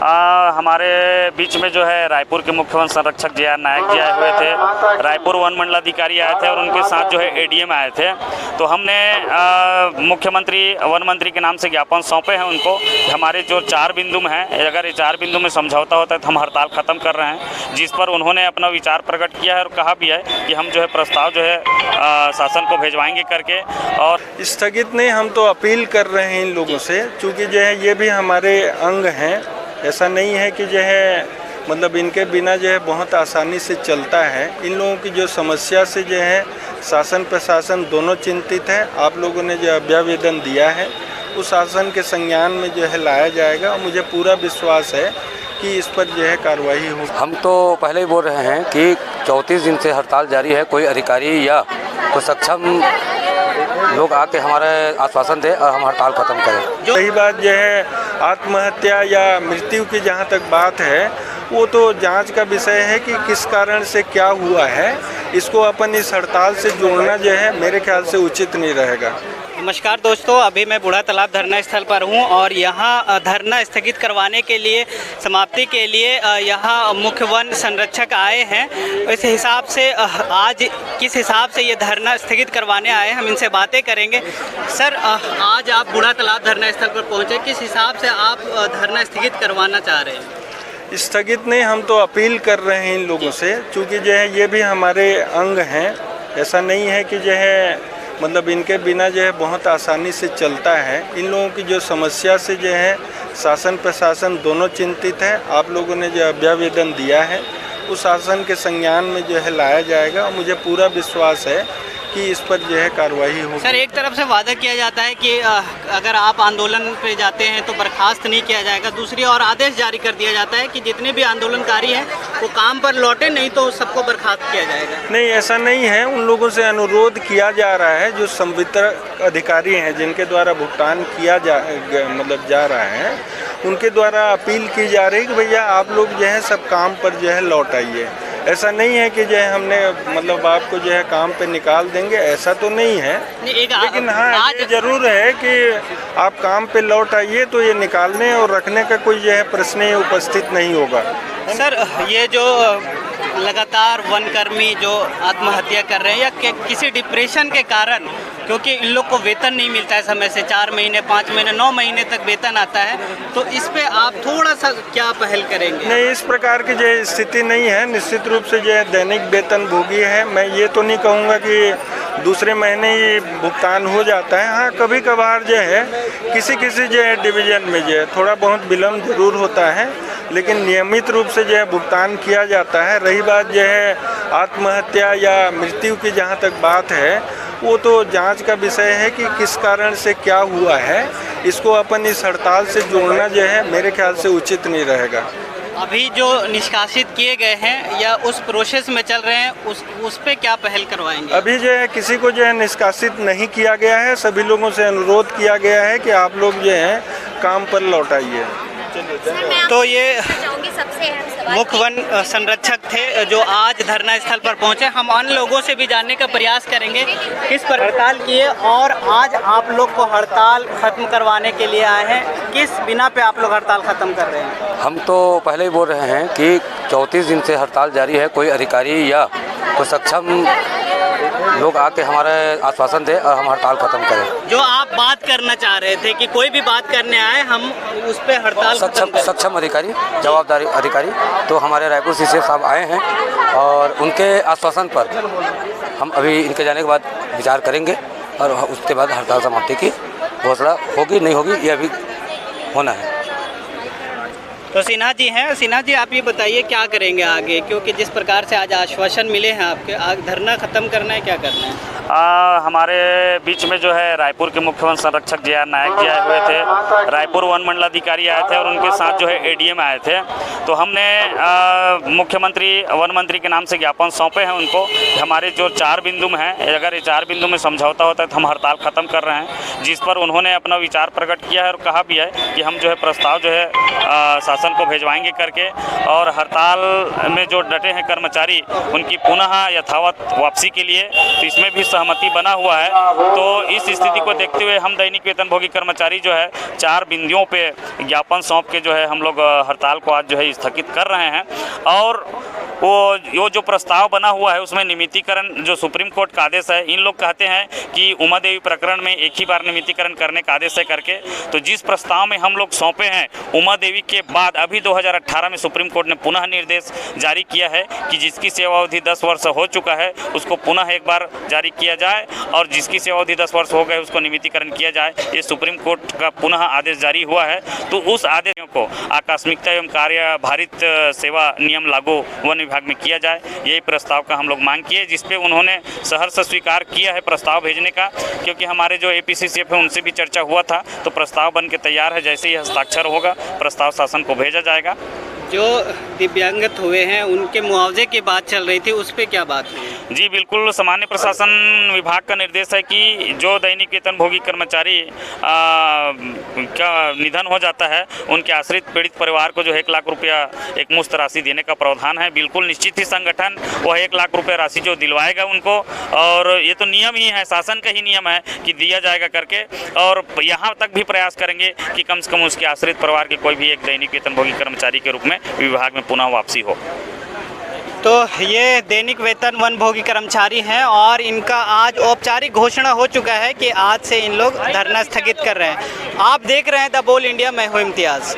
हमारे बीच में जो है रायपुर के मुख्य वन संरक्षक जे आर नायक जी आए हुए थे, रायपुर वन मंडलाधिकारी आए थे और उनके साथ जो है एडीएम आए थे। तो हमने मुख्यमंत्री वन मंत्री के नाम से ज्ञापन सौंपे हैं उनको। हमारे जो 4 बिंदु में हैं, अगर ये 4 बिंदु में समझौता होता है तो हम हड़ताल ख़त्म कर रहे हैं, जिस पर उन्होंने अपना विचार प्रकट किया है और कहा भी है कि हम जो है प्रस्ताव जो है शासन को भेजवाएंगे करके। और स्थगित नहीं, हम तो अपील कर रहे हैं इन लोगों से, चूँकि जो है ये भी हमारे अंग हैं। ऐसा नहीं है कि जो है मतलब इनके बिना जो है बहुत आसानी से चलता है। इन लोगों की जो समस्या से जो है शासन प्रशासन दोनों चिंतित है। आप लोगों ने जो अभ्यावेदन दिया है उस शासन के संज्ञान में जो है लाया जाएगा और मुझे पूरा विश्वास है कि इस पर जो है कार्रवाई होगी। हम तो पहले ही बोल रहे हैं कि 34 दिन से हड़ताल जारी है। कोई अधिकारी या कोई सक्षम लोग आके हमारे आश्वासन दे और हम हड़ताल ख़त्म करें। जो यही बात जो है आत्महत्या या मृत्यु की जहाँ तक बात है वो तो जांच का विषय है कि किस कारण से क्या हुआ है। इसको अपन इस हड़ताल से जोड़ना जो है मेरे ख्याल से उचित नहीं रहेगा। नमस्कार दोस्तों, अभी मैं बूढ़ा तालाब धरना स्थल पर हूं और यहां धरना स्थगित करवाने के लिए, समाप्ति के लिए यहां मुख्य वन संरक्षक आए हैं। इस हिसाब से आज किस हिसाब से ये धरना स्थगित करवाने आए हम इनसे बातें करेंगे। सर, आज आप बूढ़ा तालाब धरना स्थल पर पहुंचे, किस हिसाब से आप धरना स्थगित करवाना चाह रहे हैं? स्थगित नहीं, हम तो अपील कर रहे हैं इन लोगों से, चूँकि जो है ये भी हमारे अंग हैं। ऐसा नहीं है कि जो है मतलब इनके बिना जो है बहुत आसानी से चलता है। इन लोगों की जो समस्या से जो है शासन प्रशासन दोनों चिंतित है। आप लोगों ने जो अभ्यावेदन दिया है उस शासन के संज्ञान में जो है लाया जाएगा और मुझे पूरा विश्वास है कि इस पर जो है कार्रवाई होगी। सर, एक तरफ से वादा किया जाता है कि अगर आप आंदोलन पे जाते हैं तो बर्खास्त नहीं किया जाएगा, दूसरी ओर आदेश जारी कर दिया जाता है कि जितने भी आंदोलनकारी हैं वो काम पर लौटे, नहीं तो सबको बर्खास्त किया जाएगा। नहीं, ऐसा नहीं है। उन लोगों से अनुरोध किया जा रहा है, जो संवितरण अधिकारी हैं जिनके द्वारा भुगतान किया जा रहा है, उनके द्वारा अपील की जा रही है कि भैया आप लोग जो है सब काम पर जो है लौट आइए। ऐसा नहीं है कि जो है हमने मतलब आपको जो है काम पे निकाल देंगे, ऐसा तो नहीं है। लेकिन हाँ, ये जरूर है कि आप काम पे लौट आइए तो ये निकालने और रखने का कोई जो है प्रश्न ही उपस्थित नहीं होगा। सर, ये जो लगातार वनकर्मी जो आत्महत्या कर रहे हैं या किसी डिप्रेशन के कारण, क्योंकि इन लोग को वेतन नहीं मिलता है समय से, 4 महीने 5 महीने 9 महीने तक वेतन आता है, तो इस पे आप थोड़ा सा क्या पहल करेंगे? नहीं, इस प्रकार की जो स्थिति नहीं है। निश्चित रूप से जो है दैनिक वेतन भोगी है। मैं ये तो नहीं कहूँगा कि दूसरे महीने ही भुगतान हो जाता है। हाँ, कभी कभार जो है किसी जो है डिवीज़न में जो है थोड़ा बहुत विलम्ब जरूर होता है, लेकिन नियमित रूप से जो है भुगतान किया जाता है। रही बात जो है आत्महत्या या मृत्यु की जहाँ तक बात है वो तो जांच का विषय है कि किस कारण से क्या हुआ है। इसको अपन इस हड़ताल से जोड़ना जो है मेरे ख्याल से उचित नहीं रहेगा। अभी जो निष्कासित किए गए हैं या उस प्रोसेस में चल रहे हैं उस पे क्या पहल करवाएंगे? अभी जो है किसी को जो है निष्कासित नहीं किया गया है। सभी लोगों से अनुरोध किया गया है कि आप लोग जो है काम पर लौट आइए। तो ये मुख्य वन संरक्षक थे जो आज धरना स्थल पर पहुंचे। हम अन्य लोगों से भी जानने का प्रयास करेंगे किस पर हड़ताल किए और आज आप लोग को हड़ताल खत्म करवाने के लिए आए हैं। किस बिना पे आप लोग हड़ताल खत्म कर रहे हैं? हम तो पहले ही बोल रहे हैं कि 34 दिन से हड़ताल जारी है। कोई अधिकारी या कोई सक्षम लोग आके हमारे आश्वासन दे और हम हड़ताल ख़त्म करें। जो आप बात करना चाह रहे थे कि कोई भी बात करने आए हम उस पे हड़ताल सक्षम अधिकारी, जवाबदारी अधिकारी तो हमारे रायपुर से साहब आए हैं और उनके आश्वासन पर हम अभी इनके जाने के बाद विचार करेंगे और उसके बाद हड़ताल समाप्ति की घोषणा होगी नहीं होगी ये अभी होना है। तो सिन्हा जी हैं। सिन्हा जी, आप ये बताइए क्या करेंगे आगे, क्योंकि जिस प्रकार से आज आश्वासन मिले हैं आपके, आगे धरना खत्म करना है, क्या करना है? हमारे बीच में जो है रायपुर के मुख्य वन संरक्षक जे आर नायक जी आए हुए थे, रायपुर वन मंडलाधिकारी आए थे और उनके साथ जो है एडीएम आए थे। तो हमने मुख्यमंत्री वन मंत्री के नाम से ज्ञापन सौंपे हैं उनको। हमारे जो 4 बिंदु में हैं, अगर ये 4 बिंदु में समझौता होता है तो हम हड़ताल ख़त्म कर रहे हैं, जिस पर उन्होंने अपना विचार प्रकट किया है और कहा भी है कि हम जो है प्रस्ताव जो है शासन को भेजवाएंगे करके, और हड़ताल में जो डटे हैं कर्मचारी उनकी पुनः यथावत वापसी के लिए, तो इसमें भी सहमति बना हुआ है। तो इस स्थिति को देखते हुए हम दैनिक वेतनभोगी कर्मचारी जो है 4 बिंदुओं पे ज्ञापन सौंप के जो है हम लोग हड़ताल को आज जो है स्थगित कर रहे हैं। और वो जो प्रस्ताव बना हुआ है उसमें नियमितीकरण जो सुप्रीम कोर्ट का आदेश है, इन लोग कहते हैं कि उमा देवी प्रकरण में एक ही बार नियमितीकरण करने का आदेश है करके। तो जिस प्रस्ताव में हम लोग सौंपे हैं उमा देवी के बाद अभी 2018 में सुप्रीम कोर्ट ने पुनः निर्देश जारी किया है कि जिसकी सेवा अवधि 10 वर्ष हो चुका है उसको पुनः एक बार जारी किया जाए, और जिसकी सेवा अवधि 10 वर्ष हो गए उसको नियमितीकरण किया जाए। ये सुप्रीम कोर्ट का पुनः आदेश जारी हुआ है। तो उस आदेश को आकस्मिकता एवं कार्यभारित सेवा नियम लागू वन विभाग में किया जाए, यही प्रस्ताव का हम लोग मांग किए, जिसपे उन्होंने सहर्ष स्वीकार किया है प्रस्ताव भेजने का। क्योंकि हमारे जो APCCF है उनसे भी चर्चा हुआ था, तो प्रस्ताव बन के तैयार है। जैसे ही हस्ताक्षर होगा प्रस्ताव शासन को भेजा जाएगा। जो दिव्यांगत हुए हैं उनके मुआवजे की बात चल रही थी, उस पर क्या बात हुई? जी बिल्कुल, सामान्य प्रशासन विभाग का निर्देश है कि जो दैनिक वेतनभोगी कर्मचारी का निधन हो जाता है उनके आश्रित पीड़ित परिवार को जो 1 लाख रुपया एक मुश्त राशि देने का प्रावधान है। बिल्कुल निश्चित ही संगठन वह 1 लाख रुपया राशि जो दिलवाएगा उनको, और ये तो नियम ही है, शासन का ही नियम है कि दिया जाएगा करके। और यहाँ तक भी प्रयास करेंगे कि कम से कम उसके आश्रित परिवार के कोई भी एक दैनिक वेतनभोगी कर्मचारी के रूप में विभाग में पुनः वापसी हो। तो ये दैनिक वेतन वनभोगी कर्मचारी हैं और इनका आज औपचारिक घोषणा हो चुका है कि आज से इन लोग धरना स्थगित कर रहे हैं। आप देख रहे हैं द बोल इंडिया, मैं हूं इम्तियाज़।